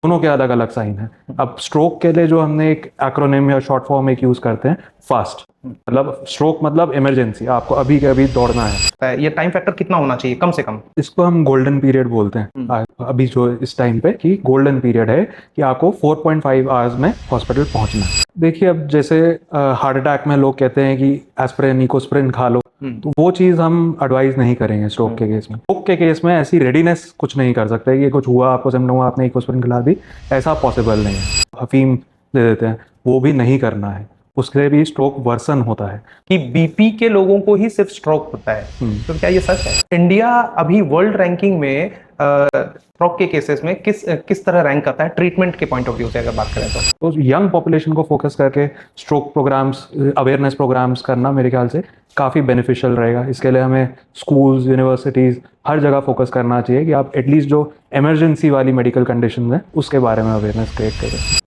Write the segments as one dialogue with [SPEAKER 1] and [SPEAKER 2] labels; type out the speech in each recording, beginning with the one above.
[SPEAKER 1] दोनों के अलग अलग साइन हैं। अब स्ट्रोक के लिए जो हमने एक एक्रोनिम या शॉर्ट फॉर्म एक यूज करते हैं, फास्ट, मतलब स्ट्रोक मतलब इमरजेंसी, आपको अभी के अभी दौड़ना है।
[SPEAKER 2] ये टाइम फैक्टर कितना होना चाहिए कम से कम?
[SPEAKER 1] इसको हम गोल्डन पीरियड बोलते हैं। अभी जो इस टाइम पे कि गोल्डन पीरियड है कि आपको 4.5 आवर्स में हॉस्पिटल पहुंचना है। देखिए, अब जैसे हार्ट अटैक में लोग कहते हैं कि एस्पिरिन इकोस्प्रिन खा लो, तो वो चीज़ हम एडवाइज नहीं करेंगे स्ट्रोक के केस में। स्ट्रोक के केस में ऐसी रेडीनेस कुछ नहीं कर सकते कि कुछ हुआ, आपको सिम्टम हुआ, आपने इकोस्प्रिन खिला दी, ऐसा पॉसिबल नहीं है। अफीम दे देते हैं, वो भी नहीं करना है, उससे भी स्ट्रोक वर्सन होता है।
[SPEAKER 2] कि बीपी के लोगों को ही सिर्फ स्ट्रोक होता है, तो क्या ये सच है? इंडिया अभी वर्ल्ड रैंकिंग में स्ट्रोक के केसेस में किस तरह रैंक करता है ट्रीटमेंट के पॉइंट ऑफ व्यू से अगर बात करें तो?
[SPEAKER 1] यंग पॉपुलेशन को फोकस करके स्ट्रोक प्रोग्राम्स, अवेयरनेस प्रोग्राम्स करना मेरे ख्याल से काफ़ी बेनिफिशियल रहेगा। इसके लिए हमें स्कूल्स, यूनिवर्सिटीज़, हर जगह फोकस करना चाहिए कि आप एटलीस्ट जो इमरजेंसी वाली मेडिकल कंडीशन है उसके बारे में अवेयरनेस क्रिएट करें।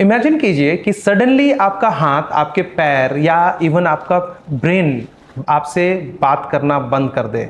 [SPEAKER 2] इमेजिन कीजिए कि सडनली आपका हाथ, आपके पैर या इवन आपका ब्रेन आपसे बात करना बंद कर दे,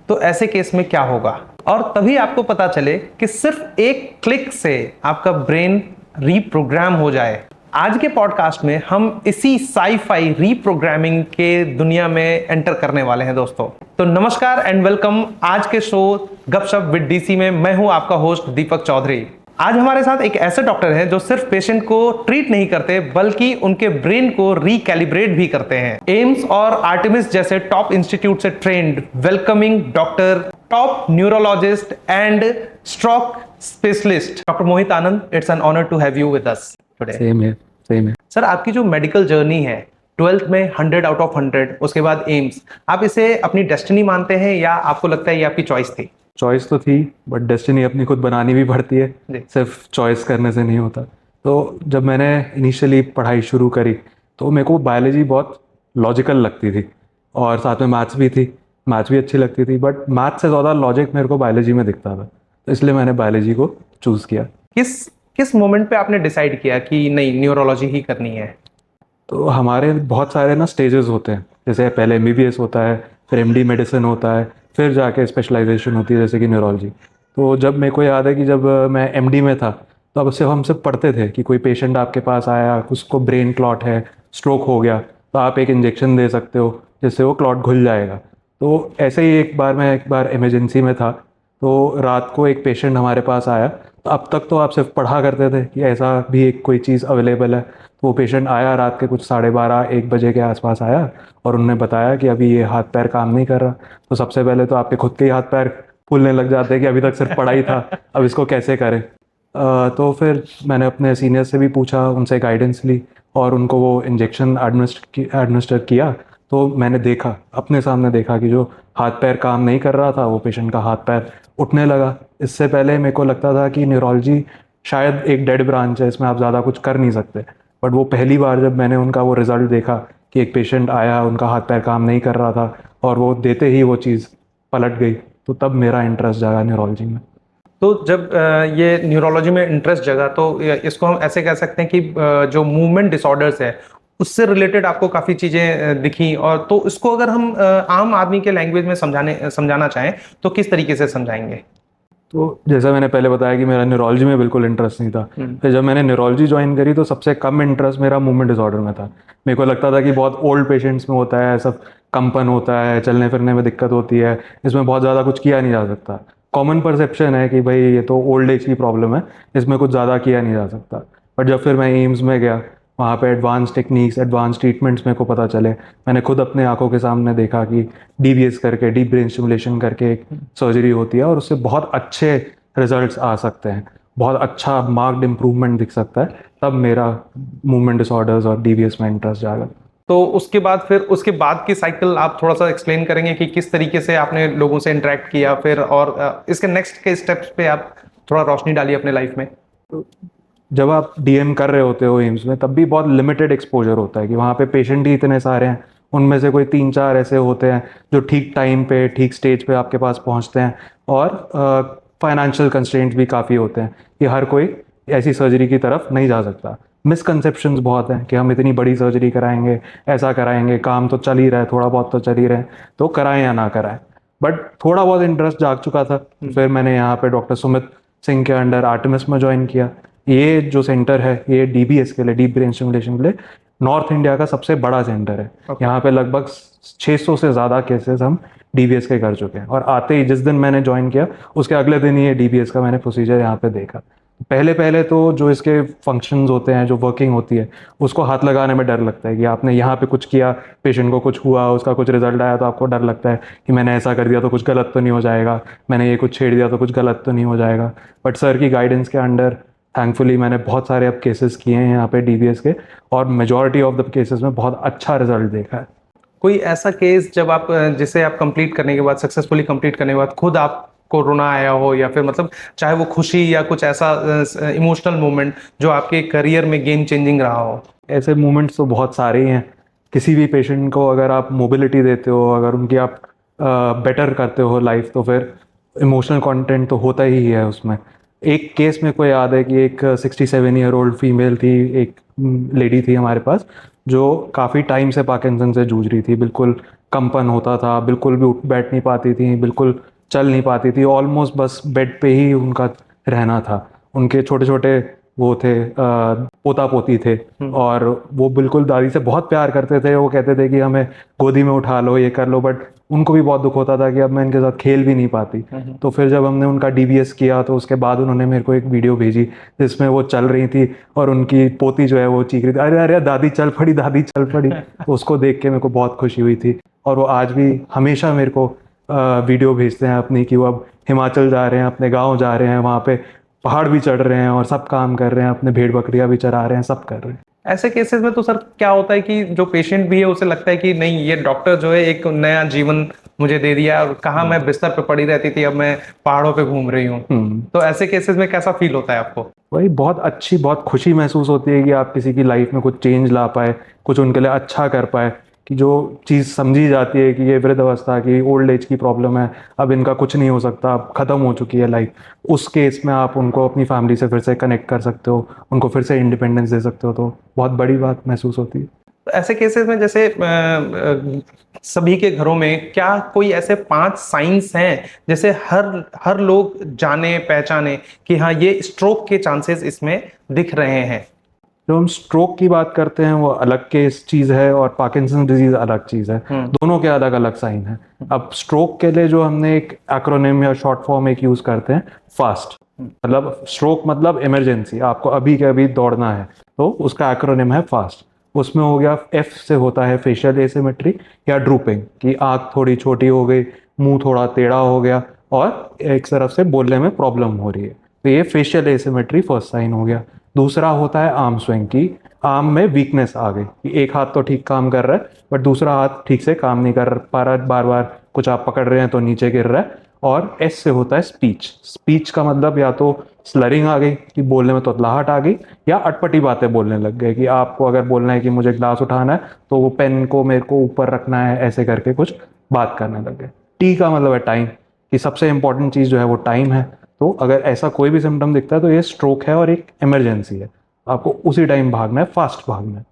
[SPEAKER 2] तो ऐसे केस में क्या होगा? और तभी आपको पता चले कि सिर्फ एक क्लिक से आपका ब्रेन रीप्रोग्राम हो जाए। आज के पॉडकास्ट में हम इसी साई-फाई रीप्रोग्रामिंग के दुनिया में एंटर करने वाले हैं दोस्तों। तो नमस्कार एंड वेलकम आज के शो गपशप विद डीसी में। मैं हूं आपका होस्ट दीपक चौधरी। आज हमारे साथ एक ऐसे डॉक्टर हैं जो सिर्फ पेशेंट को ट्रीट नहीं करते बल्कि उनके ब्रेन को रिकैलिब्रेट भी करते हैं। एम्स और आर्टेमिस जैसे टॉप इंस्टीट्यूट से trained welcoming doctor, top neurologist and stroke specialist doctor Mohit Anand, it's an honour to have you with us today.
[SPEAKER 1] Same है।
[SPEAKER 2] सर, आपकी जो मेडिकल जर्नी है, 12th में 100 आउट ऑफ 100, उसके बाद एम्स, आप इसे अपनी डेस्टिनी मानते हैं या आपको लगता है ये आपकी चॉइस थी?
[SPEAKER 1] चॉइस तो थी, बट डेस्टिनी अपनी खुद बनानी भी पड़ती है, सिर्फ चॉइस करने से नहीं होता। तो जब मैंने इनिशियली पढ़ाई शुरू करी तो मेरे को बायोलॉजी बहुत लॉजिकल लगती थी और साथ में मैथ्स भी थी। मैथ्स भी अच्छी लगती थी, बट मैथ्स से ज़्यादा लॉजिक मेरे को बायोलॉजी में दिखता था, तो इसलिए मैंने बायोलॉजी को चूज़ किया।
[SPEAKER 2] किस मोमेंट पे आपने डिसाइड किया कि नहीं, न्यूरोलॉजी ही करनी है?
[SPEAKER 1] तो हमारे बहुत सारे ना स्टेजेस होते हैं, जैसे पहले MBBS होता है, फिर MD मेडिसिन होता है, फिर जाके स्पेशलाइजेशन होती है जैसे कि न्यूरोलॉजी। तो जब मेरे को याद है कि जब मैं MD में था तो अब से हम सब पढ़ते थे कि कोई पेशेंट आपके पास आया, उसको ब्रेन क्लॉट है, स्ट्रोक हो गया, तो आप एक इंजेक्शन दे सकते हो जिससे वो क्लॉट घुल जाएगा। तो ऐसे ही एक बार इमरजेंसी में था, तो रात को एक पेशेंट हमारे पास आया। तो अब तक तो आप सिर्फ पढ़ा करते थे कि ऐसा भी एक कोई चीज़ अवेलेबल है। तो वो पेशेंट आया, रात के कुछ 12:30-1 बजे के आसपास आया और उन्होंने बताया कि अभी ये हाथ पैर काम नहीं कर रहा। तो सबसे पहले तो आपके खुद के ही हाथ पैर फूलने लग जाते हैं कि अभी तक सिर्फ पढ़ाई था, अब इसको कैसे करें। तो फिर मैंने अपने सीनियर से भी पूछा, उनसे गाइडेंस ली और उनको वो इंजेक्शन एडमिनिस्टर किया। तो मैंने देखा, अपने सामने देखा कि जो हाथ पैर काम नहीं कर रहा था वो पेशेंट का हाथ पैर उठने लगा। इससे पहले मेरे को लगता था कि न्यूरोलॉजी शायद एक डेड ब्रांच है, इसमें आप ज़्यादा कुछ कर नहीं सकते। बट वो पहली बार जब मैंने उनका वो रिज़ल्ट देखा कि एक पेशेंट आया, उनका हाथ पैर काम नहीं कर रहा था और वो देते ही वो चीज़ पलट गई, तो तब मेरा इंटरेस्ट जागा न्यूरोलॉजी में।
[SPEAKER 2] तो जब ये न्यूरोलॉजी में इंटरेस्ट जगा तो इसको हम ऐसे कह सकते हैं कि जो मूवमेंट डिसऑर्डर्स है उससे रिलेटेड आपको काफ़ी चीज़ें दिखी, और तो इसको अगर हम आम आदमी के लैंग्वेज में समझाना चाहें तो किस तरीके से समझाएंगे?
[SPEAKER 1] तो जैसा मैंने पहले बताया कि मेरा न्यूरोलॉजी में बिल्कुल इंटरेस्ट नहीं था। फिर जब मैंने न्यूरोलॉजी ज्वाइन करी तो सबसे कम इंटरेस्ट मेरा मूवमेंट डिसऑर्डर में था। मेरे को लगता था कि बहुत ओल्ड पेशेंट्स में होता है, सब कंपन होता है, चलने फिरने में दिक्कत होती है, इसमें बहुत ज़्यादा कुछ किया नहीं जा सकता। कॉमन परसेप्शन है कि भाई ये तो ओल्ड एज की प्रॉब्लम है, इसमें कुछ ज़्यादा किया नहीं जा सकता। बट जब फिर मैं एम्स में गया, वहाँ पे एडवांस टेक्निक्स, एडवांस ट्रीटमेंट्स मेरे को पता चले। मैंने खुद अपने आंखों के सामने देखा कि DBS करके, डीप ब्रेन स्टिमुलेशन करके एक सर्जरी होती है और उससे बहुत अच्छे रिजल्ट्स आ सकते हैं, बहुत अच्छा मार्क्ड इम्प्रूवमेंट दिख सकता है। तब मेरा मूवमेंट डिसऑर्डर्स और DBS में इंटरेस्ट जागा।
[SPEAKER 2] तो उसके बाद की साइकिल आप थोड़ा सा एक्सप्लेन करेंगे कि किस तरीके से आपने लोगों से इंटरेक्ट किया फिर, और इसके नेक्स्ट के स्टेप्स पे आप थोड़ा रोशनी डालिए अपने लाइफ में।
[SPEAKER 1] तो जब आप DM कर रहे होते हो एम्स में, तब भी बहुत लिमिटेड एक्सपोजर होता है कि वहाँ पे पेशेंट ही इतने सारे हैं, उनमें से कोई 3-4 ऐसे होते हैं जो ठीक टाइम पे, ठीक स्टेज पे आपके पास पहुँचते हैं। और फाइनेंशियल कंस्ट्रेंट्स भी काफ़ी होते हैं कि हर कोई ऐसी सर्जरी की तरफ नहीं जा सकता। मिसकंसेप्शंस बहुत हैं कि हम इतनी बड़ी सर्जरी कराएंगे, ऐसा कराएंगे, काम तो चल ही रहा है, थोड़ा बहुत तो चल ही रहे हैं, तो कराएं या ना कराएं। बट थोड़ा बहुत इंटरेस्ट जाग चुका था, तो फिर मैंने यहाँ पे डॉक्टर सुमित सिंह के अंडर आर्टेमिस में ज्वाइन किया। ये जो सेंटर है ये डीबीएस के लिए, डीप ब्रेन स्टिमुलेशन के लिए नॉर्थ इंडिया का सबसे बड़ा सेंटर है। यहाँ पे लगभग 600 से ज़्यादा केसेस हम डीबीएस के कर चुके हैं। और आते ही जिस दिन मैंने ज्वाइन किया उसके अगले दिन ही ये डीबीएस का मैंने प्रोसीजर यहाँ पे देखा। पहले पहले तो जो इसके फंक्शंस होते हैं, जो वर्किंग होती है, उसको हाथ लगाने में डर लगता है कि आपने यहाँ पे कुछ किया, पेशेंट को कुछ हुआ, उसका कुछ रिजल्ट आया तो आपको डर लगता है कि मैंने ऐसा कर दिया तो कुछ गलत तो नहीं हो जाएगा, मैंने ये कुछ छेड़ दिया तो कुछ गलत तो नहीं हो जाएगा। बट सर की गाइडेंस के अंडर थैंकफुली मैंने बहुत सारे अब केसेस किए हैं यहाँ पे डीबीएस के, और मेजॉरिटी ऑफ द केसेस में बहुत अच्छा रिजल्ट देखा है।
[SPEAKER 2] कोई ऐसा केस जब आप जिसे आप कंप्लीट करने के बाद, सक्सेसफुली कंप्लीट करने के बाद खुद आपको रोना आया हो, या फिर मतलब चाहे वो खुशी या कुछ ऐसा इमोशनल मोमेंट जो आपके करियर में गेम चेंजिंग रहा हो?
[SPEAKER 1] ऐसे मोमेंट्स तो बहुत सारे ही हैं। किसी भी पेशेंट को अगर आप मोबिलिटी देते हो, अगर उनकी आप बेटर करते हो लाइफ, तो फिर इमोशनल कंटेंट तो होता ही है उसमें। एक केस मेरे को याद है कि एक 67 ईयर ओल्ड फीमेल थी, एक लेडी थी हमारे पास, जो काफ़ी टाइम से पार्किंसन से जूझ रही थी। बिल्कुल कंपन होता था, बिल्कुल भी उठ बैठ नहीं पाती थी, बिल्कुल चल नहीं पाती थी, ऑलमोस्ट बस बेड पे ही उनका रहना था। उनके छोटे छोटे वो थे, पोता पोती थे, और वो बिल्कुल दादी से बहुत प्यार करते थे। वो कहते थे कि हमें गोदी में उठा लो, ये कर लो, बट उनको भी बहुत दुख होता था कि अब मैं इनके साथ खेल भी नहीं पाती। तो फिर जब हमने उनका डीबीएस किया तो उसके बाद उन्होंने मेरे को एक वीडियो भेजी जिसमें वो चल रही थी और उनकी पोती जो है वो चीख रही थी, अरे अरे दादी चल पड़ी, दादी चल पड़ी। तो उसको देख के मेरे को बहुत खुशी हुई थी। और वो आज भी हमेशा मेरे को वीडियो भेजते हैं अपनी कि वो अब हिमाचल जा रहे हैं, अपने गाँव जा रहे हैं, वहाँ पे पहाड़ भी चढ़ रहे हैं और सब काम कर रहे हैं, अपने भेड़ बकरियां भी चरा रहे हैं, सब कर रहे हैं।
[SPEAKER 2] ऐसे केसेस में तो सर क्या होता है कि जो पेशेंट भी है उसे लगता है कि नहीं, ये डॉक्टर जो है एक नया जीवन मुझे दे दिया, और कहाँ मैं बिस्तर पे पड़ी रहती थी, अब मैं पहाड़ों पे घूम रही हूँ। तो ऐसे केसेस में कैसा फील होता है आपको?
[SPEAKER 1] वही बहुत अच्छी, बहुत खुशी महसूस होती है कि आप किसी की लाइफ में कुछ चेंज ला पाए, कुछ उनके लिए अच्छा कर पाए। कि जो चीज़ समझी जाती है कि ये वृद्धावस्था की, ओल्ड एज की प्रॉब्लम है, अब इनका कुछ नहीं हो सकता, अब ख़त्म हो चुकी है लाइफ, उस केस में आप उनको अपनी फैमिली से फिर से कनेक्ट कर सकते हो, उनको फिर से इंडिपेंडेंस दे सकते हो, तो बहुत बड़ी बात महसूस होती है।
[SPEAKER 2] तो ऐसे केसेस में जैसे सभी के घरों में क्या कोई ऐसे 5 साइंस हैं जैसे हर हर लोग जाने पहचाने कि हाँ, ये स्ट्रोक के चांसेस इसमें दिख रहे हैं?
[SPEAKER 1] जो हम स्ट्रोक की बात करते हैं वो अलग केस चीज़ है, और पार्किंसन डिजीज अलग चीज़ है। दोनों के अलग अलग साइन हैं। अब स्ट्रोक के लिए जो हमने एक एक्रोनिम या शॉर्ट फॉर्म एक यूज़ करते हैं, फास्ट, मतलब स्ट्रोक मतलब इमरजेंसी, आपको अभी के अभी दौड़ना है, तो उसका एक्रोनिम है फास्ट। उसमें हो गया, एफ से होता है फेशियल एसिमेट्री या ड्रूपिंग, कि आँख थोड़ी छोटी हो गई, मुंह थोड़ा टेढ़ा हो गया और एक तरफ से बोलने में प्रॉब्लम हो रही है, तो ये फेशियल एसिमेट्री फर्स्ट साइन हो गया। दूसरा होता है आर्म स्विंग, की आर्म में वीकनेस आ गई, कि एक हाथ तो ठीक काम कर रहा है बट दूसरा हाथ ठीक से काम नहीं कर पा रहा, बार बार कुछ आप पकड़ रहे हैं तो नीचे गिर रहा है। और एस से होता है स्पीच। स्पीच का मतलब या तो स्लरिंग आ गई, कि बोलने में तोतलाहट आ गई, या अटपटी बातें बोलने लग गए, कि आपको अगर बोलना है कि मुझे ग्लास उठाना है तो वो पेन को मेरे को ऊपर रखना है, ऐसे करके कुछ बात करने लग गए। टी का मतलब है टाइम, कि सबसे इंपॉर्टेंट चीज़ जो है वो टाइम है। तो अगर ऐसा कोई भी सिम्टम दिखता है तो ये स्ट्रोक है और एक इमरजेंसी है, आपको उसी टाइम भागना है, फास्ट भागना है।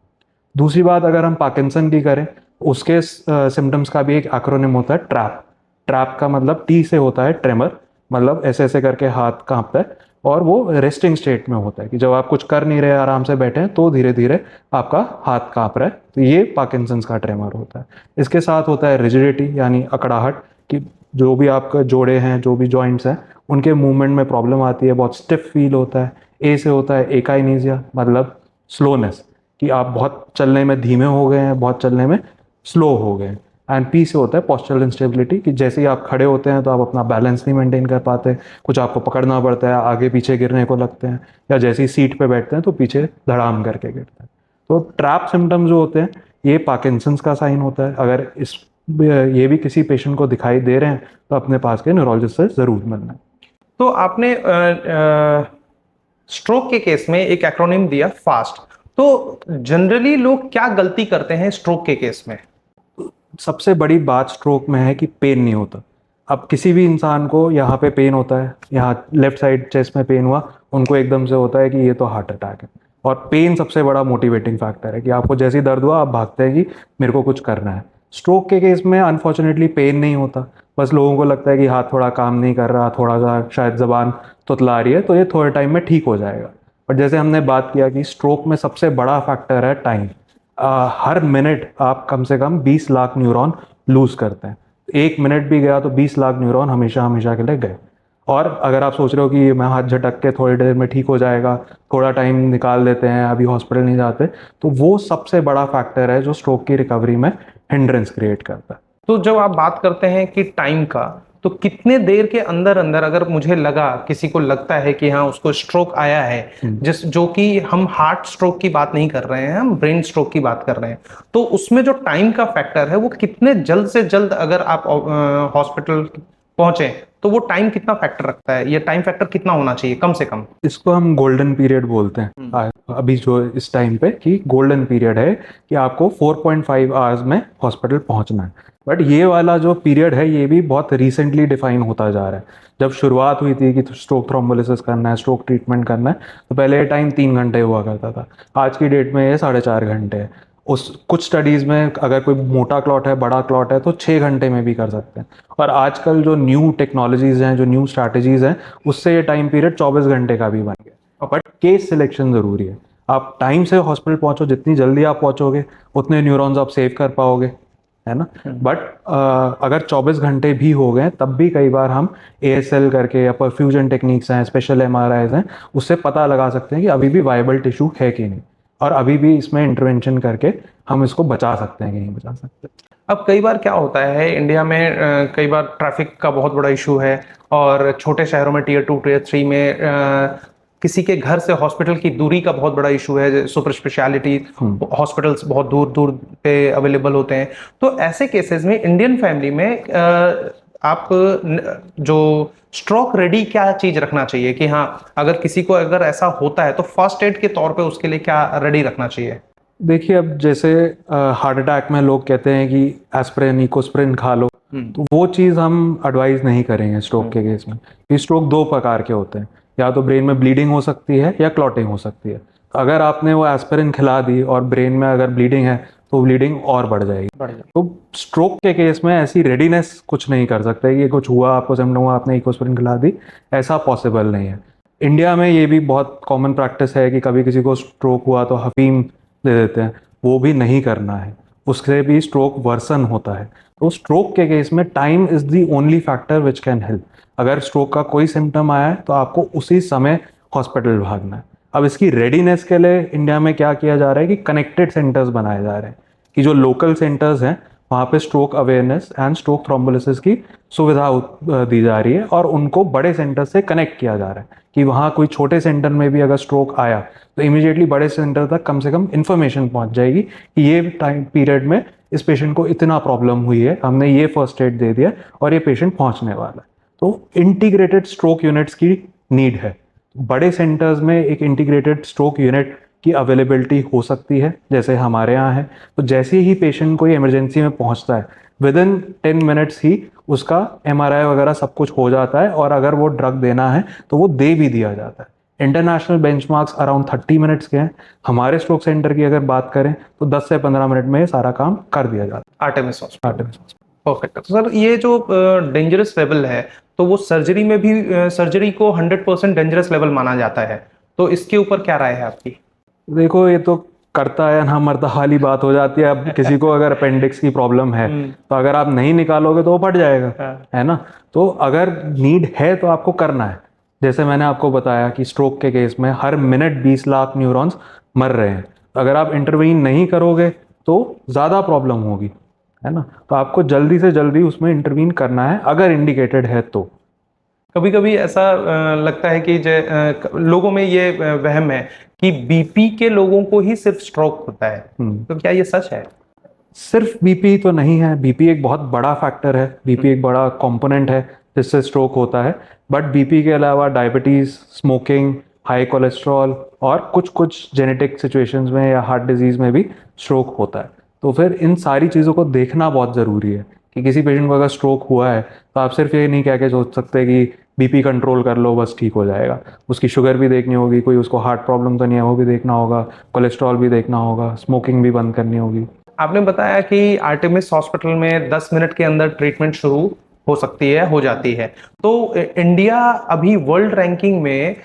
[SPEAKER 1] दूसरी बात, अगर हम पार्किंसन की करें, उसके सिम्टम्स का भी एक एक्रोनिम होता है, ट्रैप। ट्रैप का मतलब टी से होता है ट्रेमर, मतलब ऐसे ऐसे करके हाथ कांपता है, और वो रेस्टिंग स्टेट में होता है, कि जब आप कुछ कर नहीं रहे, आराम से बैठे हैं, तो धीरे धीरे आपका हाथ कांप रहा है, तो ये पार्किंसंस का ट्रेमर होता है। इसके साथ होता है रिजिडिटी, यानी अकड़ाहट, कि जो भी आपके जोड़े हैं, जो भी जॉइंट्स हैं, उनके मूवमेंट में प्रॉब्लम आती है, बहुत स्टिफ फील होता है। ए से होता है एकाइनेसिया, मतलब स्लोनेस, कि आप बहुत चलने में धीमे हो गए हैं, बहुत चलने में स्लो हो गए हैं। एंड पी से होता है पोस्चरल इंस्टेबिलिटी, कि जैसे ही आप खड़े होते हैं तो आप अपना बैलेंस नहीं मेंटेन कर पाते, कुछ आपको पकड़ना पड़ता है, आगे पीछे गिरने को लगते हैं, या जैसे ही सीट पे बैठते हैं तो पीछे धड़ाम करके गिरते हैं। तो ट्रैप सिम्टम्स जो होते हैं, ये पार्किंसंस का साइन होता है। अगर ये भी किसी पेशेंट को दिखाई दे रहे हैं तो अपने पास के न्यूरोलॉजिस्ट से ज़रूर मिलना है।
[SPEAKER 2] तो आपने स्ट्रोक के केस में एक एक्रोनिम दिया फास्ट, तो जनरली लोग क्या गलती करते हैं स्ट्रोक के केस में?
[SPEAKER 1] सबसे बड़ी बात स्ट्रोक में है कि पेन नहीं होता। अब किसी भी इंसान को यहाँ पे पेन होता है, यहाँ लेफ्ट साइड चेस्ट में पेन हुआ, उनको एकदम से होता है कि ये तो हार्ट अटैक है। और पेन सबसे बड़ा मोटिवेटिंग फैक्टर है कि आपको जैसे ही दर्द हुआ आप भागते हैं कि मेरे को कुछ करना है। स्ट्रोक के केस में अनफॉर्चुनेटली पेन नहीं होता, बस लोगों को लगता है कि हाथ थोड़ा काम नहीं कर रहा, थोड़ा सा शायद ज़बान तुतला रही है, तो ये थोड़े टाइम में ठीक हो जाएगा। बट जैसे हमने बात किया कि स्ट्रोक में सबसे बड़ा फैक्टर है टाइम। हर मिनट आप कम से कम 20 लाख न्यूरॉन लूज करते हैं। 1 मिनट भी गया तो 20 लाख न्यूरॉन हमेशा हमेशा के लिए गए। और अगर आप सोच रहे हो कि मैं हाथ झटक के थोड़ी देर में ठीक हो जाएगा, थोड़ा टाइम निकाल देते हैं, अभी हॉस्पिटल नहीं जाते, तो वो सबसे बड़ा फैक्टर है जो स्ट्रोक की रिकवरी में हिंड्रेंस क्रिएट करता है।
[SPEAKER 2] तो जब आप बात करते हैं कि टाइम का, तो कितने देर के अंदर अंदर अगर मुझे लगा, किसी को लगता है कि हाँ उसको स्ट्रोक आया है, जिस जो कि हम हार्ट स्ट्रोक की बात नहीं कर रहे हैं, हम ब्रेन स्ट्रोक की बात कर रहे हैं, तो उसमें जो टाइम का फैक्टर है वो कितने जल्द से जल्द अगर आप हॉस्पिटल पहुंचे तो वो टाइम कितना फैक्टर रखता है, ये टाइम फैक्टर कितना होना चाहिए कम से कम?
[SPEAKER 1] इसको हम गोल्डन पीरियड बोलते हैं। अभी जो इस टाइम पे कि गोल्डन पीरियड है कि आपको 4.5 आवर्स में हॉस्पिटल पहुंचना है। बट ये वाला जो पीरियड है ये भी बहुत रिसेंटली डिफाइन होता जा रहा है। जब शुरुआत हुई थी कि स्ट्रोक थ्रोम्बोलिसिस करना है, स्ट्रोक ट्रीटमेंट करना है, तो पहले ये टाइम 3 घंटे हुआ करता था। आज की डेट में ये 4.5 घंटे है। उस कुछ स्टडीज़ में अगर कोई मोटा क्लॉट है, बड़ा क्लॉट है, तो 6 घंटे में भी कर सकते हैं। और आजकल जो न्यू टेक्नोलॉजीज़ हैं, जो न्यू स्ट्रैटेजीज़ हैं, उससे ये टाइम पीरियड 24 घंटे का भी बन गया। बट केस सिलेक्शन ज़रूरी है। आप टाइम से हॉस्पिटल पहुंचो, जितनी जल्दी आप पहुंचोगे उतने न्यूरॉन्स आप सेव कर पाओगे, है ना। बट अगर 24 घंटे भी हो गए तब भी कई बार हम ASL करके या परफ्यूजन टेक्निक्स हैं, स्पेशल MRIs हैं, उससे पता लगा सकते हैं कि अभी भी वाइबल टिश्यू है कि नहीं, और अभी भी इसमें इंटरवेंशन करके हम इसको बचा सकते हैं कि नहीं बचा सकते।
[SPEAKER 2] अब कई बार क्या होता है इंडिया में, कई बार ट्रैफिक का बहुत बड़ा इशू है, और छोटे शहरों में टीयर 2 टीयर 3 में किसी के घर से हॉस्पिटल की दूरी का बहुत बड़ा इशू है, सुपर स्पेशलिटी हॉस्पिटल्स बहुत दूर दूर पे अवेलेबल होते हैं। तो ऐसे केसेस में इंडियन फैमिली में आप जो स्ट्रोक रेडी क्या चीज रखना चाहिए कि हाँ अगर किसी को अगर ऐसा होता है तो फर्स्ट एड के तौर पे उसके लिए क्या रेडी रखना चाहिए?
[SPEAKER 1] देखिए, अब जैसे हार्ट अटैक में लोग कहते हैं कि एस्पिरिन, इकोस्प्रिन खा लो, तो वो चीज़ हम एडवाइस नहीं करेंगे स्ट्रोक के केस में। कि स्ट्रोक दो प्रकार के होते हैं, या तो ब्रेन में ब्लीडिंग हो सकती है या क्लॉटिंग हो सकती है। तो अगर आपने वो एस्पिरिन खिला दी और ब्रेन में अगर ब्लीडिंग है तो ब्लीडिंग और बढ़ जाएगी। तो स्ट्रोक के केस में ऐसी रेडीनेस कुछ नहीं कर सकते कि कुछ हुआ, आपको सिम्टम हुआ, आपने इकोस्प्रिन खिला दी, ऐसा पॉसिबल नहीं है। इंडिया में ये भी बहुत कॉमन प्रैक्टिस है कि कभी किसी को स्ट्रोक हुआ तो हफीम दे देते हैं, वो भी नहीं करना है, उससे भी स्ट्रोक वर्सन होता है। तो स्ट्रोक के केस में time is the only factor which can help. अगर स्ट्रोक का कोई सिम्टम आया है तो आपको उसी समय हॉस्पिटल भागना है। अब इसकी रेडीनेस के लिए इंडिया में क्या किया जा रहा है कि कनेक्टेड सेंटर्स बनाए जा रहे हैं, कि जो लोकल सेंटर्स हैं वहाँ पे stroke awareness and stroke thrombolysis की सुविधा दी जा रही है, और उनको बड़े सेंटर से कनेक्ट किया जा रहा है कि वहाँ कोई छोटे सेंटर में भी अगर स्ट्रोक आया तो इमीडिएटली बड़े सेंटर तक कम से कम इन्फॉर्मेशन पहुँच जाएगी कि ये टाइम पीरियड में इस पेशेंट को इतना प्रॉब्लम हुई है, हमने ये फर्स्ट एड दे दिया और ये पेशेंट पहुँचने वाला है। तो इंटीग्रेटेड स्ट्रोक यूनिट्स की नीड है। बड़े सेंटर्स में एक इंटीग्रेटेड स्ट्रोक यूनिट की अवेलेबिलिटी हो सकती है, जैसे हमारे यहाँ है। तो जैसे ही पेशेंट कोई इमरजेंसी में पहुँचता है, विद इन 10 मिनट्स ही उसका MRI वगैरह सब कुछ हो जाता है, और अगर वो ड्रग देना है तो वो दे भी दिया जाता है। इंटरनेशनल बेंचमार्क्स अराउंड 30 मिनट्स के हैं। हमारे स्ट्रोक सेंटर की अगर बात करें तो 10 से 15 मिनट में ये सारा काम कर दिया जाता है।
[SPEAKER 2] Artemis hospital. परफेक्ट। तो सर ये जो डेंजरस लेवल है, तो वो सर्जरी में भी सर्जरी को 100% डेंजरस लेवल माना जाता है, तो इसके ऊपर क्या राय है आपकी?
[SPEAKER 1] देखो, ये तो करता है ना मरता वाली बात हो जाती है। अब किसी को अगर अपेंडिक्स की प्रॉब्लम है तो अगर आप नहीं निकालोगे तो वो फट जाएगा, है ना। तो अगर नीड है तो आपको करना है। जैसे मैंने आपको बताया कि स्ट्रोक के केस में हर मिनट 20 लाख न्यूरॉन्स मर रहे हैं। अगर आप इंटरवीन नहीं करोगे तो ज़्यादा प्रॉब्लम होगी, है ना। तो आपको जल्दी से जल्दी उसमें इंटरवीन करना है अगर इंडिकेटेड है तो।
[SPEAKER 2] कभी कभी ऐसा लगता है कि लोगों में ये वहम है कि बीपी के लोगों को ही सिर्फ स्ट्रोक होता है, तो क्या ये सच है?
[SPEAKER 1] सिर्फ बीपी तो नहीं है, बीपी एक बहुत बड़ा फैक्टर है, बीपी एक बड़ा कंपोनेंट है जिससे स्ट्रोक होता है। बट बीपी के अलावा डायबिटीज़, स्मोकिंग, हाई कोलेस्ट्रॉल और कुछ कुछ जेनेटिक सिचुएशंस में या हार्ट डिजीज़ में भी स्ट्रोक होता है। तो फिर इन सारी चीज़ों को देखना बहुत ज़रूरी है कि किसी पेशेंट को अगर स्ट्रोक हुआ है तो आप सिर्फ ये नहीं कह के सोच सकते कि बीपी कंट्रोल कर लो, बस ठीक हो जाएगा। उसकी शुगर भी देखनी होगी, कोई उसको हार्ट प्रॉब्लम तो नहीं है वो भी देखना होगा, कोलेस्ट्रॉल भी देखना होगा, स्मोकिंग भी बंद करनी होगी।
[SPEAKER 2] आपने बताया कि आर्टेमिस हॉस्पिटल में 10 मिनट के अंदर ट्रीटमेंट शुरू हो सकती है, हो जाती है। तो इंडिया अभी वर्ल्ड रैंकिंग में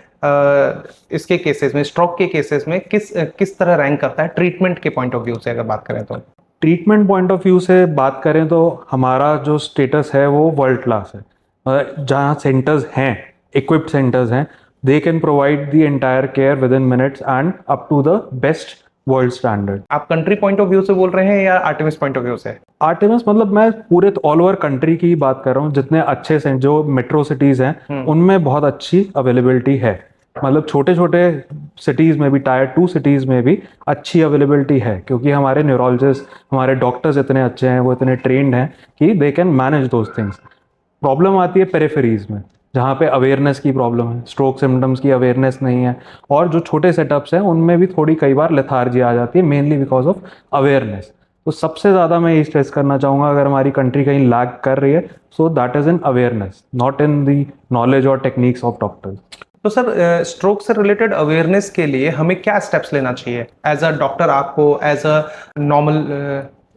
[SPEAKER 2] इसके केसेस में, स्ट्रोक के केसेस में किस तरह रैंक करता है ट्रीटमेंट के पॉइंट ऑफ व्यू से अगर बात करें तो?
[SPEAKER 1] ट्रीटमेंट पॉइंट ऑफ व्यू से बात करें तो हमारा जो स्टेटस है वो वर्ल्ड क्लास है। जहाँ सेंटर्स हैं, इक्विप्ड सेंटर्स हैं, they can provide the entire care within minutes and up to the best world standard.
[SPEAKER 2] आप कंट्री पॉइंट ऑफ व्यू से बोल रहे हैं या आर्टेमिस पॉइंट ऑफ व्यू से?
[SPEAKER 1] आर्टेमिस मतलब मैं पूरे ऑल ओवर कंट्री की ही बात कर रहा हूँ। जितने अच्छे से जो मेट्रो सिटीज़ हैं उनमें बहुत अच्छी अवेलेबिलिटी है। मतलब छोटे छोटे सिटीज़ में भी, टायर 2 सिटीज़ में भी अच्छी अवेलेबिलिटी है, क्योंकि हमारे न्यूरोलॉजिस्ट, हमारे डॉक्टर्स इतने अच्छे हैं, वो इतने ट्रेंड हैं कि they can manage those things. Problem आती है पेरिफेरीज में, जहाँ पे अवेयरनेस की प्रॉब्लम है, स्ट्रोक सिम्टम्स की अवेयरनेस नहीं है, और जो छोटे सेटअप्स हैं उनमें भी थोड़ी कई बार लेथार्जी आ जाती है, मेनली बिकॉज ऑफ अवेयरनेस। तो सबसे ज़्यादा मैं ये स्ट्रेस करना चाहूँगा, अगर हमारी कंट्री कहीं लैग कर रही है, so that is in awareness, not in the knowledge और टेक्निक्स ऑफ डॉक्टर्स।
[SPEAKER 2] तो सर, स्ट्रोक से रिलेटेड अवेयरनेस के लिए हमें क्या स्टेप्स लेना चाहिए एज अ डॉक्टर? आपको एज अ नॉर्मल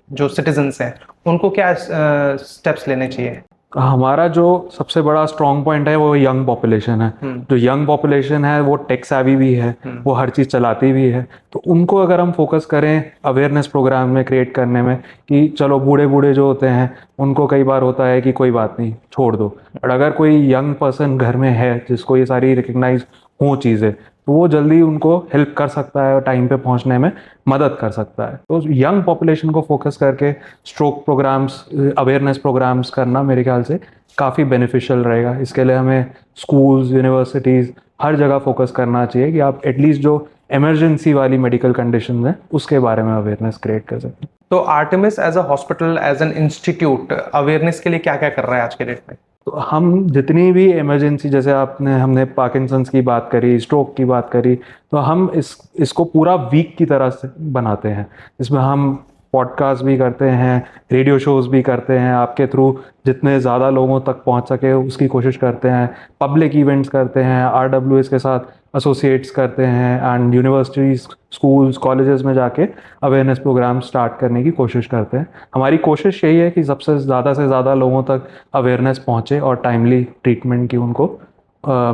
[SPEAKER 2] जो सिटीजन्स हैं उनको क्या स्टेप्स लेने चाहिए?
[SPEAKER 1] हमारा जो सबसे बड़ा स्ट्रॉन्ग पॉइंट है वो यंग पॉपुलेशन है। जो यंग पॉपुलेशन है वो टेक savvy भी है, वो हर चीज़ चलाती भी है। तो उनको अगर हम फोकस करें अवेयरनेस प्रोग्राम में क्रिएट करने में, कि चलो बूढ़े बूढ़े जो होते हैं उनको कई बार होता है कि कोई बात नहीं छोड़ दो, बट अगर कोई यंग पर्सन घर में है जिसको ये सारी रिकग्नाइज हो चीज़ें, तो वो जल्दी उनको हेल्प कर सकता है और टाइम पे पहुंचने में मदद कर सकता है। तो यंग पॉपुलेशन को फोकस करके स्ट्रोक प्रोग्राम्स, अवेयरनेस प्रोग्राम्स करना मेरे ख्याल से काफ़ी बेनिफिशियल रहेगा। इसके लिए हमें स्कूल्स, यूनिवर्सिटीज़, हर जगह फोकस करना चाहिए कि आप एटलीस्ट जो इमरजेंसी वाली मेडिकल कंडीशन है उसके बारे में अवेयरनेस क्रिएट कर सकें।
[SPEAKER 2] तो Artemis as a hospital, as an institute, awareness के लिए क्या क्या कर रहा है आज के डेट में?
[SPEAKER 1] तो हम जितनी भी इमरजेंसी, जैसे हमने पार्किंसंस की बात करी, स्ट्रोक की बात करी, तो हम इसको पूरा वीक की तरह से बनाते हैं। इसमें हम पॉडकास्ट भी करते हैं, रेडियो शोज़ भी करते हैं, आपके थ्रू जितने ज़्यादा लोगों तक पहुंच सके उसकी कोशिश करते हैं। पब्लिक इवेंट्स करते हैं, RWS के साथ एसोसिएट्स करते हैं, एंड यूनिवर्सिटीज़, स्कूल्स, कॉलेजेस में जाके अवेयरनेस प्रोग्राम स्टार्ट करने की कोशिश करते हैं। हमारी कोशिश यही है कि सबसे ज़्यादा से ज़्यादा लोगों तक अवेयरनेस पहुँचे और टाइमली ट्रीटमेंट की उनको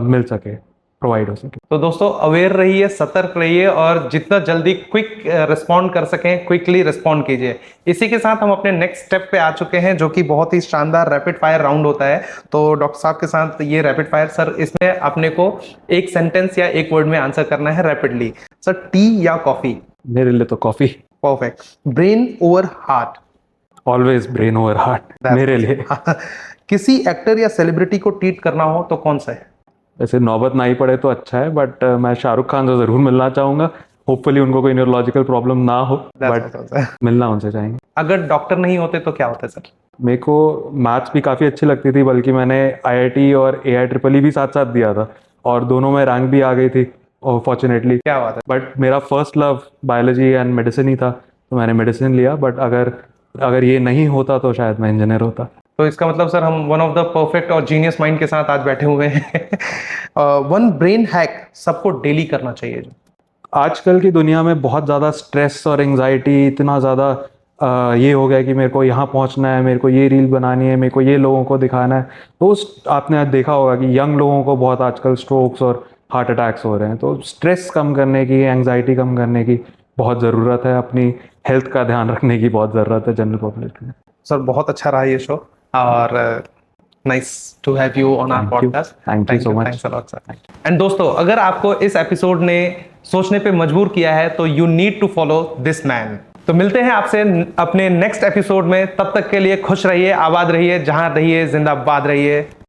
[SPEAKER 1] मिल सके, प्रोवाइड हो सके।
[SPEAKER 2] तो दोस्तों, अवेयर रहिए, सतर्क रहिए और जितना जल्दी क्विक रिस्पॉन्ड कर सकें क्विकली रिस्पॉन्ड कीजिए। इसी के साथ हम अपने नेक्स्ट स्टेप पे आ चुके हैं, जो कि बहुत ही शानदार रैपिड फायर राउंड होता है। तो डॉक्टर साहब के साथ ये रैपिड फायर, सर इसमें अपने को एक सेंटेंस या एक वर्ड में आंसर करना है रैपिडली। सर, टी या कॉफी?
[SPEAKER 1] मेरे लिए तो coffee.
[SPEAKER 2] Perfect. Brain over heart?
[SPEAKER 1] Always brain over heart मेरे लिए।
[SPEAKER 2] किसी एक्टर या सेलिब्रिटी को ट्रीट करना हो तो कौन सा है?
[SPEAKER 1] वैसे नौबत ना ही पड़े तो अच्छा है, बट मैं शाहरुख खान से ज़रूर मिलना चाहूँगा। होपफुली उनको कोई न्यूरोलॉजिकल प्रॉब्लम ना हो, बट मिलना उनसे चाहेंगे।
[SPEAKER 2] अगर डॉक्टर नहीं होते तो क्या होता है सर?
[SPEAKER 1] मेरे को मैथ्स भी काफ़ी अच्छी लगती थी, बल्कि मैंने IIT और AIEEE भी साथ साथ दिया था, और दोनों में रैंक भी आ गई थी फॉर्चुनेटली।
[SPEAKER 2] क्या बात है।
[SPEAKER 1] बट मेरा first love biology and medicine ही था, तो मैंने मेडिसिन लिया। बट अगर ये नहीं होता तो शायद मैं इंजीनियर होता।
[SPEAKER 2] तो इसका मतलब सर, हम वन ऑफ द परफेक्ट और जीनियस माइंड के साथ आज बैठे हुए हैं। वन ब्रेन हैक सबको डेली करना चाहिए जो
[SPEAKER 1] आजकल की दुनिया में बहुत ज़्यादा स्ट्रेस और एंजाइटी, इतना ज़्यादा ये हो गया कि मेरे को यहाँ पहुँचना है, मेरे को ये रील बनानी है, मेरे को ये लोगों को दिखाना है। तो आपने देखा होगा कि यंग लोगों को बहुत आजकल स्ट्रोक्स और हार्ट अटैक्स हो रहे हैं। तो स्ट्रेस कम करने की, एंजाइटी कम करने की बहुत ज़रूरत है, अपनी हेल्थ का ध्यान रखने की बहुत ज़रूरत है जनरल पॉपुलेशन में।
[SPEAKER 2] सर, बहुत अच्छा रहा ये शो, और nice to have you on our podcast.
[SPEAKER 1] Thank you so much.
[SPEAKER 2] Thanks a lot sir. And दोस्तों, अगर आपको इस एपिसोड ने सोचने पे मजबूर किया है तो you need to follow this man. तो मिलते हैं आपसे अपने नेक्स्ट एपिसोड में। तब तक के लिए खुश रहिए, आबाद रहिए, जहां रहिए जिंदाबाद रहिए।